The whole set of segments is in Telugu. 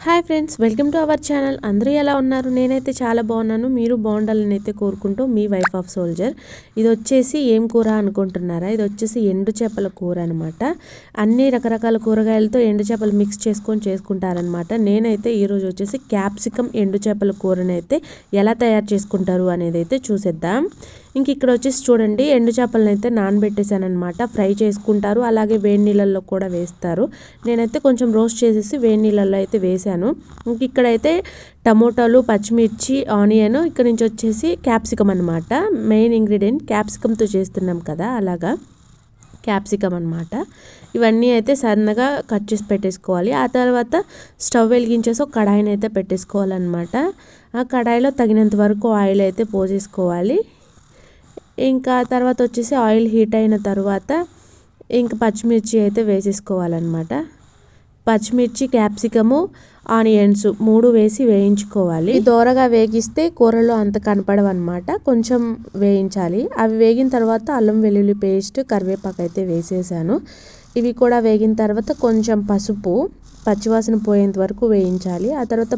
Hi friends, welcome to our channel. అందరూ ఎలా ఉన్నారు? నేనైతే చాలా బాగున్నాను. మీరు బాగుండాలని అయితే కోరుకుంటూ మీ వైఫ్ ఆఫ్ సోల్జర్. ఇది వచ్చేసి ఏం కూర అనుకుంటున్నారా? ఇది వచ్చేసి ఎండు చేపల కూర అనమాట. అన్ని రకరకాల కూరగాయలతో ఎండు చేపలు మిక్స్ చేసుకుంటారనమాట. నేనైతే ఈరోజు వచ్చేసి క్యాప్సికమ్ ఎండు చేపల కూరనైతే ఎలా తయారు చేసుకుంటారు అనేది అయితే చూసేద్దాం. ఇంక ఇక్కడ వచ్చేసి చూడండి, ఎండు చేపలను అయితే నానబెట్టేసాను అనమాట. ఫ్రై చేసుకుంటారు, అలాగే వేడి నీళ్ళల్లో కూడా వేస్తారు. నేనైతే కొంచెం రోస్ట్ చేసేసి వేడి నీళ్ళల్లో అయితే వేసాను. ఇంక ఇక్కడైతే టమోటాలు, పచ్చిమిర్చి, ఆనియన్, ఇక్కడ నుంచి వచ్చేసి క్యాప్సికమ్ అనమాట. మెయిన్ ఇంగ్రీడియంట్ క్యాప్సికమ్తో చేస్తున్నాం కదా, అలాగా క్యాప్సికమ్ అనమాట. ఇవన్నీ అయితే సన్నగా కట్ చేసి పెట్టేసుకోవాలి. ఆ తర్వాత స్టవ్ వెలిగించేసి ఒక కడాయిని అయితే పెట్టేసుకోవాలన్నమాట. ఆ కడాయిలో తగినంత వరకు ఆయిల్ అయితే పోసేసుకోవాలి. ఇంకా తర్వాత వచ్చేసి ఆయిల్ హీట్ అయిన తర్వాత ఇంకా పచ్చిమిర్చి అయితే వేసేసుకోవాలన్నమాట. పచ్చిమిర్చి, క్యాప్సికము, ఆనియన్స్ 3 వేసి వేయించుకోవాలి. దోరగా వేగిస్తే కూరలో అంత కనపడవన్నమాట, కొంచెం వేయించాలి. అవి వేగిన తర్వాత అల్లం వెల్లుల్లి పేస్ట్, కరివేపాకు అయితే వేసేసాను. ఇవి కూడా వేగిన తర్వాత కొంచెం పసుపు, పచ్చివాసన పోయేంత వరకు వేయించాలి. ఆ తర్వాత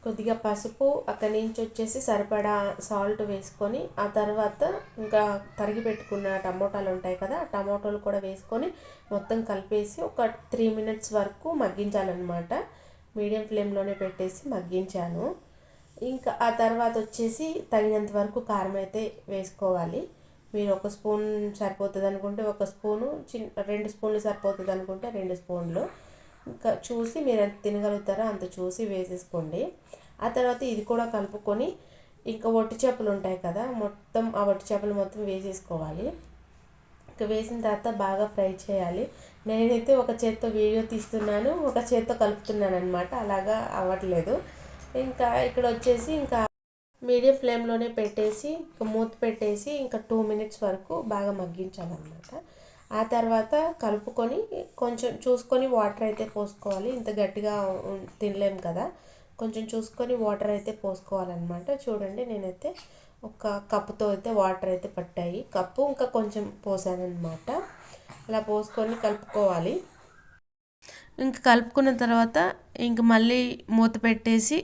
కొద్దిగా పసుపు, అక్కడి నుంచి వచ్చేసి సరిపడా సాల్ట్ వేసుకొని, ఆ తర్వాత ఇంకా తరిగి పెట్టుకున్న టమోటాలు ఉంటాయి కదా, టమోటాలు కూడా వేసుకొని మొత్తం కలిపేసి ఒక 3 మినిట్స్ వరకు మగ్గించాలన్నమాట. మీడియం ఫ్లేమ్లోనే పెట్టేసి మగ్గించాను. ఇంకా ఆ తర్వాత వచ్చేసి తగినంత వరకు కారం అయితే వేసుకోవాలి. మీరు 1 స్పూన్ సరిపోతుంది అనుకుంటే 1 స్పూను, 2 స్పూన్లు సరిపోతుంది అనుకుంటే 2 స్పూన్లు, ఇంకా చూసి మీరు ఎంత తినగలుగుతారో అంత చూసి వేసేసుకోండి. ఆ తర్వాత ఇది కూడా కలుపుకొని ఇంకా వట్టి చేపలు ఉంటాయి కదా, మొత్తం ఆ వట్టి చేపలు మొత్తం వేసేసుకోవాలి. ఇంకా వేసిన తర్వాత బాగా ఫ్రై చేయాలి. నేనైతే ఒక చేత్తో వీడియో తీస్తున్నాను, ఒక చేత్తో కలుపుతున్నాను అనమాట, అలాగా అవ్వట్లేదు. ఇంకా ఇక్కడ వచ్చేసి ఇంకా మీడియం ఫ్లేమ్లోనే పెట్టేసి ఇంకా మూత పెట్టేసి ఇంకా 2 మినిట్స్ వరకు బాగా మగ్గించాలన్నమాట. ఆ తర్వాత కలుపుకొని కొంచెం చూసుకొని వాటర్ అయితే పోసుకోవాలి. ఇంత గట్టిగా తినలేము కదా, కొంచెం చూసుకొని వాటర్ అయితే పోసుకోవాలన్నమాట. చూడండి, నేనైతే ఒక కప్పుతో అయితే వాటర్ అయితే పట్టాయి, కప్పు ఇంకా కొంచెం పోసానన్నమాట. అలా పోసుకొని కలుపుకోవాలి. ఇంకా కలుపుకున్న తర్వాత ఇంక మళ్ళీ మూత పెట్టేసి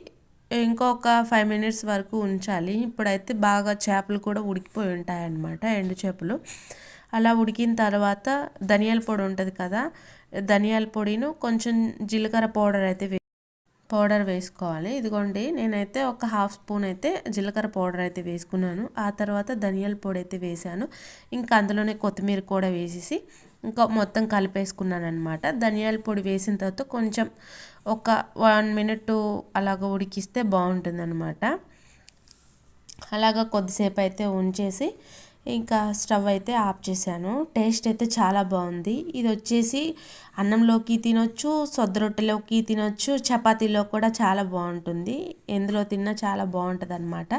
ఇంకొక 5 మినిట్స్ వరకు ఉంచాలి. ఇప్పుడైతే బాగా చేపలు కూడా ఉడికిపోయి ఉంటాయన్నమాట, ఎండు చేపలు. అలా ఉడికిన తర్వాత ధనియాల పొడి ఉంటుంది కదా, ధనియాల పొడిను కొంచెం జీలకర్ర పౌడర్ వేసుకోవాలి. ఇదిగోండి, నేనైతే ఒక 1/2 స్పూన్ అయితే జీలకర్ర పౌడర్ అయితే వేసుకున్నాను. ఆ తర్వాత ధనియాల పొడి అయితే వేసాను. ఇంకా అందులోనే కొత్తిమీర కూడా వేసేసి ఇంకా మొత్తం కలిపేసుకున్నాను అనమాట. ధనియాల పొడి వేసిన తర్వాత కొంచెం ఒక 1 మినిట్ అలాగ ఉడికిస్తే బాగుంటుంది అనమాట. అలాగా కొద్దిసేపు అయితే ఉంచేసి ఇంకా స్టవ్ అయితే ఆఫ్ చేశాను. టేస్ట్ అయితే చాలా బాగుంది. ఇది వచ్చేసి అన్నంలోకి తినొచ్చు, సొద్ద రొట్టెలోకి తినొచ్చు, చపాతీలో కూడా చాలా బాగుంటుంది. ఎందులో తిన్నా చాలా బాగుంటుంది అనమాట.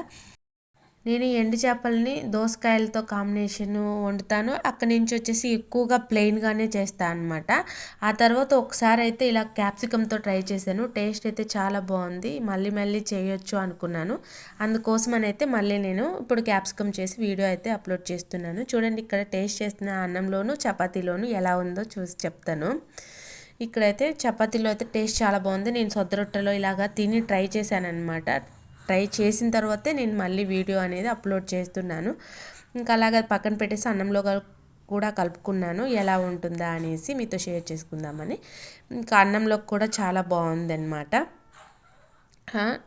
నేను ఎండు చేపలని దోసకాయలతో కాంబినేషన్ వండుతాను. అక్కడి నుంచి వచ్చేసి ఎక్కువగా ప్లెయిన్గానే చేస్తాను అనమాట. ఆ తర్వాత ఒకసారి అయితే ఇలా క్యాప్సికమ్తో ట్రై చేశాను. టేస్ట్ అయితే చాలా బాగుంది. మళ్ళీ మళ్ళీ చేయొచ్చు అనుకున్నాను. అందుకోసమని అయితే మళ్ళీ నేను ఇప్పుడు క్యాప్సికమ్ చేసి వీడియో అయితే అప్లోడ్ చేస్తున్నాను. చూడండి, ఇక్కడ టేస్ట్ చేస్తున్న అన్నంలోను చపాతీలోను ఎలా ఉందో చూసి చెప్తాను. ఇక్కడైతే చపాతీలో అయితే టేస్ట్ చాలా బాగుంది. నేను సొద్ద రొట్టెలో ఇలాగా తిని ట్రై చేశాను అనమాట. ట్రై చేసిన తర్వాతే నేను మళ్ళీ వీడియో అనేది అప్లోడ్ చేస్తున్నాను. ఇంకా అలాగా పక్కన పెట్టేసి అన్నంలో కూడా కలుపుకున్నాను, ఎలా ఉంటుందా అనేసి మీతో షేర్ చేసుకుందామని. ఇంకా అన్నంలో కూడా చాలా బాగుందన్నమాట.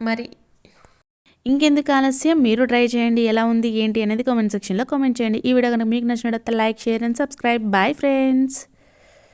మరి ఇంకెందుకు ఆలస్యం, మీరు ట్రై చేయండి. ఎలా ఉంది ఏంటి అనేది కామెంట్ సెక్షన్లో కామెంట్ చేయండి. ఈ వీడియో కనుక మీకు నచ్చినట్లయితే like, share and subscribe. Bye friends.